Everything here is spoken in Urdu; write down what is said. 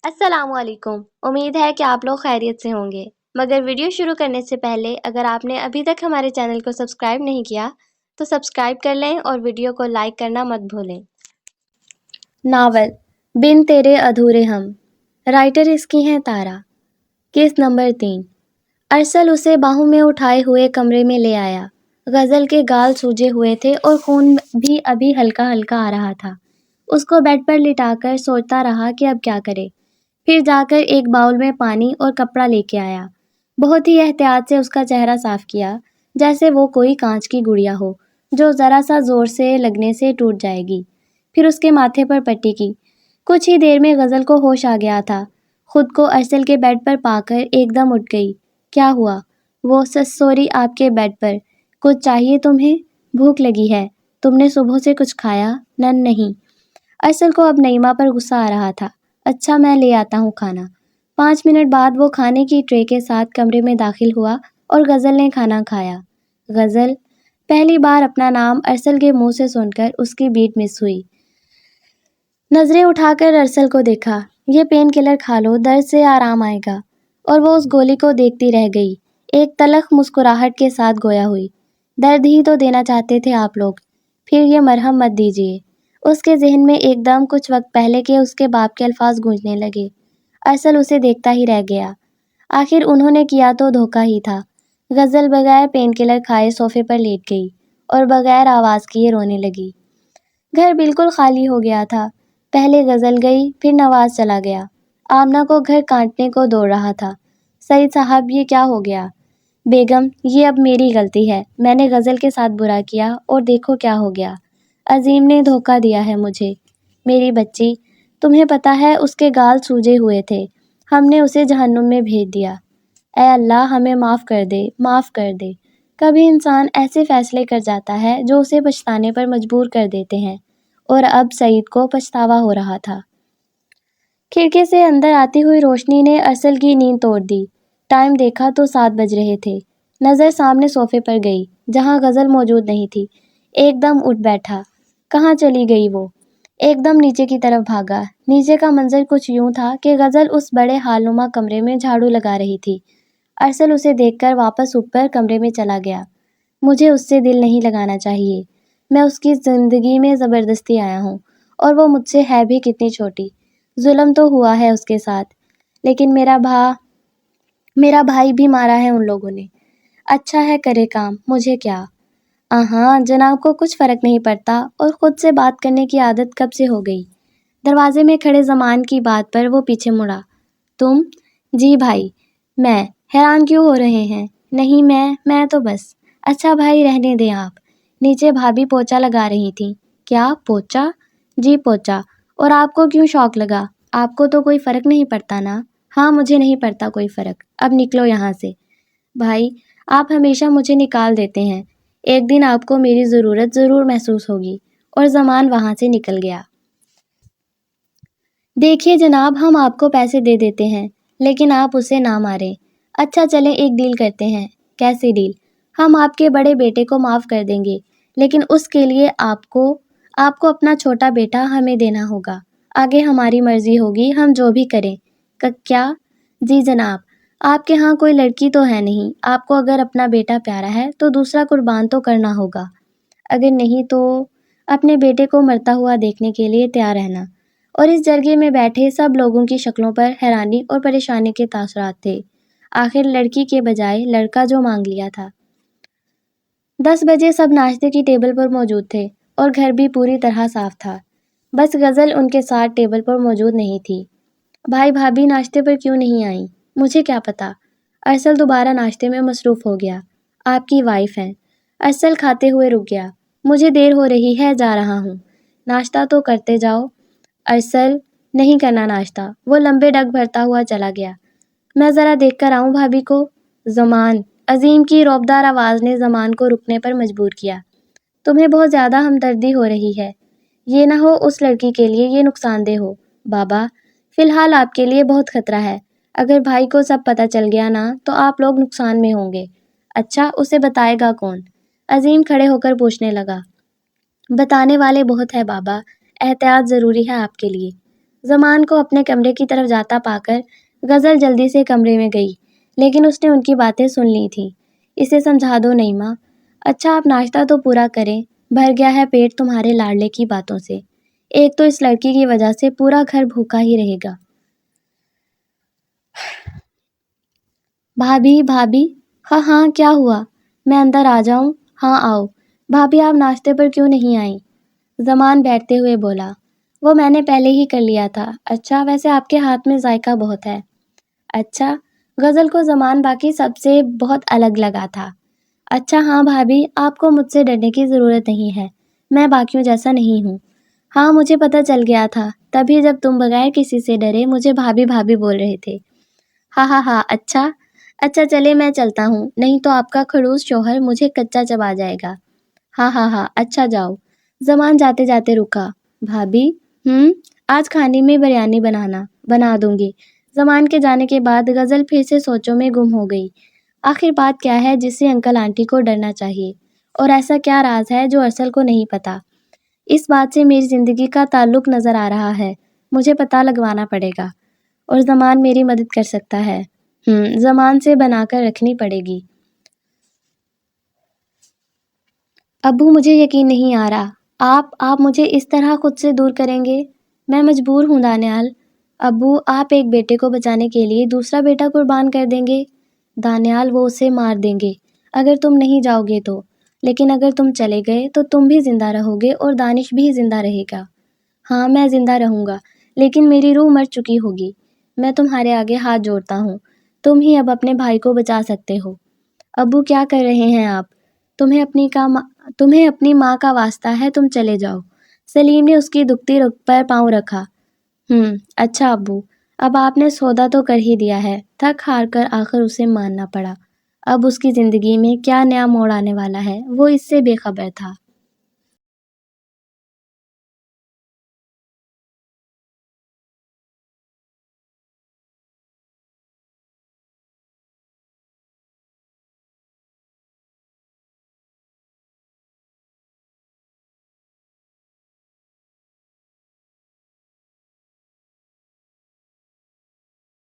السلام علیکم۔ امید ہے کہ آپ لوگ خیریت سے ہوں گے، مگر ویڈیو شروع کرنے سے پہلے اگر آپ نے ابھی تک ہمارے چینل کو سبسکرائب نہیں کیا تو سبسکرائب کر لیں اور ویڈیو کو لائک کرنا مت بھولیں۔ ناول بن تیرے ادھورے ہم، رائٹر اس کی ہیں تارا۔ Case number 3۔ ارسل اسے باہوں میں اٹھائے ہوئے کمرے میں لے آیا۔ غزل کے گال سوجے ہوئے تھے اور خون بھی ابھی ہلکا ہلکا آ رہا تھا۔ اس کو بیڈ پر لٹا کر سوچتا رہا کہ اب کیا کرے۔ پھر جا کر ایک باؤل میں پانی اور کپڑا لے کے آیا۔ بہت ہی احتیاط سے اس کا چہرہ صاف کیا، جیسے وہ کوئی کانچ کی گڑیا ہو جو ذرا سا زور سے لگنے سے ٹوٹ جائے گی۔ پھر اس کے ماتھے پر پٹی کی۔ کچھ ہی دیر میں غزل کو ہوش آ گیا تھا۔ خود کو ارسل کے بیڈ پر پا کر ایک دم اٹھ گئی۔ کیا ہوا؟ وہ سوری آپ کے بیڈ پر۔ کچھ چاہیے تمہیں؟ بھوک لگی ہے۔ تم نے صبح سے کچھ کھایا؟ نہیں۔ ارسل کو اب نعیمہ پر غصہ آ رہا تھا۔ اچھا میں لے آتا ہوں کھانا۔ 5 منٹ بعد وہ کھانے کی ٹرے کے ساتھ کمرے میں داخل ہوا اور غزل نے کھانا کھایا۔ غزل؟ پہلی بار اپنا نام ارسل کے منہ سے سن کر اس کی بیٹ مس ہوئی۔ نظریں اٹھا کر ارسل کو دیکھا۔ یہ پین کلر کھا لو، درد سے آرام آئے گا۔ اور وہ اس گولی کو دیکھتی رہ گئی، ایک تلخ مسکراہٹ کے ساتھ گویا ہوئی۔ درد ہی تو دینا چاہتے تھے آپ لوگ، پھر یہ مرہم مت دیجیے۔ اس کے ذہن میں ایک دم کچھ وقت پہلے کے اس کے باپ کے الفاظ گونجنے لگے۔ ارسل اسے دیکھتا ہی رہ گیا۔ آخر انہوں نے کیا تو دھوکہ ہی تھا۔ غزل بغیر پین کلر کھائے صوفے پر لیٹ گئی اور بغیر آواز کیے رونے لگی۔ گھر بالکل خالی ہو گیا تھا۔ پہلے غزل گئی، پھر نواز چلا گیا۔ آمنہ کو گھر کانٹنے کو دوڑ رہا تھا۔ سعید صاحب یہ کیا ہو گیا؟ بیگم یہ اب میری غلطی ہے، میں نے غزل کے ساتھ برا کیا اور دیکھو کیا ہو گیا۔ عظیم نے دھوکہ دیا ہے مجھے۔ میری بچی، تمہیں پتہ ہے اس کے گال سوجے ہوئے تھے، ہم نے اسے جہنم میں بھیج دیا۔ اے اللہ ہمیں معاف کر دے، معاف کر دے۔ کبھی انسان ایسے فیصلے کر جاتا ہے جو اسے پچھتانے پر مجبور کر دیتے ہیں، اور اب سعید کو پچھتاوا ہو رہا تھا۔ کھڑکی سے اندر آتی ہوئی روشنی نے ارسل کی نیند توڑ دی۔ ٹائم دیکھا تو 7 بج رہے تھے۔ نظر سامنے صوفے پر گئی، جہاں غزل موجود نہیں تھی۔ ایک دم اٹھ بیٹھا۔ کہاں چلی گئی وہ؟ ایک دم نیچے کی طرف بھاگا۔ نیچے کا منظر کچھ یوں تھا کہ غزل اس بڑے حال نما کمرے میں جھاڑو لگا رہی تھی۔ ارسل اسے دیکھ کر واپس اوپر کمرے میں چلا گیا۔ مجھے اس سے دل نہیں لگانا چاہیے۔ میں اس کی زندگی میں زبردستی آیا ہوں، اور وہ مجھ سے ہے بھی کتنی چھوٹی۔ ظلم تو ہوا ہے اس کے ساتھ، لیکن میرا بھائی بھی مارا ہے ان لوگوں نے۔ اچھا ہے کرے کام، مجھے کیا؟ ہاں جناب کو کچھ فرق نہیں پڑتا، اور خود سے بات کرنے کی عادت کب سے ہو گئی۔ دروازے میں کھڑے زمان کی بات پر وہ پیچھے مڑا۔ تم؟ جی بھائی۔ میں؟ حیران کیوں ہو رہے ہیں؟ نہیں میں تو بس۔ اچھا بھائی رہنے دیں آپ۔ نیچے بھابھی پوچھا لگا رہی تھیں۔ کیا پوچھا؟ جی پوچھا۔ اور آپ کو کیوں شوق لگا؟ آپ کو تو کوئی فرق نہیں پڑتا نا؟ ہاں مجھے نہیں پڑتا کوئی فرق، اب نکلو یہاں سے۔ بھائی آپ ہمیشہ مجھے نکال دیتے ہیں، ایک دن آپ کو میری ضرورت ضرور محسوس ہوگی۔ اور زمان وہاں سے نکل گیا۔ دیکھیے جناب ہم آپ کو پیسے دے دیتے ہیں، لیکن آپ اسے نہ ماریں۔ اچھا چلیں ایک ڈیل کرتے ہیں۔ کیسی ڈیل؟ ہم آپ کے بڑے بیٹے کو معاف کر دیں گے، لیکن اس کے لیے آپ کو اپنا چھوٹا بیٹا ہمیں دینا ہوگا۔ آگے ہماری مرضی ہوگی، ہم جو بھی کریں۔ کیا؟ جی جناب، آپ کے ہاں کوئی لڑکی تو ہے نہیں، آپ کو اگر اپنا بیٹا پیارا ہے تو دوسرا قربان تو کرنا ہوگا، اگر نہیں تو اپنے بیٹے کو مرتا ہوا دیکھنے کے لیے تیار رہنا۔ اور اس جرگے میں بیٹھے سب لوگوں کی شکلوں پر حیرانی اور پریشانی کے تاثرات تھے۔ آخر لڑکی کے بجائے لڑکا جو مانگ لیا تھا۔ 10 بجے سب ناشتے کی ٹیبل پر موجود تھے، اور گھر بھی پوری طرح صاف تھا۔ بس غزل ان کے ساتھ ٹیبل پر موجود نہیں تھی۔ بھائی بھابھی ناشتے پر کیوں نہیں آئیں؟ مجھے کیا پتا۔ ارسل دوبارہ ناشتے میں مصروف ہو گیا۔ آپ کی وائف ہیں۔ ارسل کھاتے ہوئے رک گیا۔ مجھے دیر ہو رہی ہے، جا رہا ہوں۔ ناشتہ تو کرتے جاؤ۔ ارسل نہیں کرنا ناشتہ، وہ لمبے ڈگ بھرتا ہوا چلا گیا۔ میں ذرا دیکھ کر آؤں بھابھی کو؟ زمان! عظیم کی رعبدار آواز نے زمان کو رکنے پر مجبور کیا۔ تمہیں بہت زیادہ ہمدردی ہو رہی ہے، یہ نہ ہو اس لڑکی کے لیے یہ نقصان دہ ہو۔ بابا فی الحال آپ کے لیے بہت خطرہ ہے، اگر بھائی کو سب پتہ چل گیا نا تو آپ لوگ نقصان میں ہوں گے۔ اچھا اسے بتائے گا کون؟ عظیم کھڑے ہو کر پوچھنے لگا۔ بتانے والے بہت ہے بابا، احتیاط ضروری ہے آپ کے لیے۔ زمان کو اپنے کمرے کی طرف جاتا پا کر غزل جلدی سے کمرے میں گئی، لیکن اس نے ان کی باتیں سن لی تھیں۔ اسے سمجھا دو نعیمہ۔ اچھا آپ ناشتہ تو پورا کریں، بھر گیا ہے پیٹ تمہارے لاڈلے کی باتوں سے۔ ایک تو اس لڑکی کی وجہ سے پورا گھر بھوکا ہی رہے گا۔ بھابھی ہاں کیا ہوا؟ میں اندر آ جاؤں؟ ہاں آؤ۔ بھابھی آپ ناشتے پر کیوں نہیں آئیں؟ زمان بیٹھتے ہوئے بولا۔ وہ میں نے پہلے ہی کر لیا تھا۔ اچھا ویسے آپ کے ہاتھ میں ذائقہ بہت ہے۔ اچھا، غزل کو زمان باقی سب سے بہت الگ لگا تھا۔ اچھا ہاں بھابھی، آپ کو مجھ سے ڈرنے کی ضرورت نہیں ہے، میں باقیوں جیسا نہیں ہوں۔ ہاں مجھے پتہ چل گیا تھا، تبھی جب تم بغیر کسی سے ڈرے مجھے بھابھی بول رہے تھے۔ ہاں اچھا چلے میں چلتا ہوں، نہیں تو آپ کا خڑوس شوہر مجھے کچا چبا جائے گا۔ ہاں اچھا جاؤ۔ زمان جاتے جاتے رکا۔ بھابھی آج کھانے میں بریانی بنا دوں گی۔ زمان کے جانے کے بعد غزل پھر سے سوچوں میں گم ہو گئی۔ آخر بات کیا ہے جس سے انکل آنٹی کو ڈرنا چاہیے، اور ایسا کیا راز ہے جو ارسل کو نہیں پتا؟ اس بات سے میری زندگی کا تعلق نظر آ رہا ہے، مجھے پتہ لگوانا پڑے گا، اور زمان میری مدد کر سکتا ہے۔ زمان سے بنا کر رکھنی پڑے گی۔ ابو مجھے یقین نہیں آ رہا، آپ مجھے اس طرح خود سے دور کریں گے؟ میں مجبور ہوں دانیال۔ ابو آپ ایک بیٹے کو بچانے کے لیے دوسرا بیٹا قربان کر دیں گے؟ دانیال وہ اسے مار دیں گے اگر تم نہیں جاؤ گے تو، لیکن اگر تم چلے گئے تو تم بھی زندہ رہو گے اور دانش بھی زندہ رہے گا۔ ہاں میں زندہ رہوں گا، لیکن میری روح مر چکی ہوگی۔ میں تمہارے آگے ہاتھ جوڑتا ہوں، تم ہی اب اپنے بھائی کو بچا سکتے ہو۔ ابو کیا کر رہے ہیں آپ؟ تمہیں اپنی ماں کا واسطہ ہے، تم چلے جاؤ۔ سلیم نے اس کی دکھتی رگ پر پاؤں رکھا۔ اچھا ابو، اب آپ نے سودا تو کر ہی دیا ہے۔ تھک ہار کر آخر اسے ماننا پڑا۔ اب اس کی زندگی میں کیا نیا موڑ آنے والا ہے وہ اس سے بے خبر تھا۔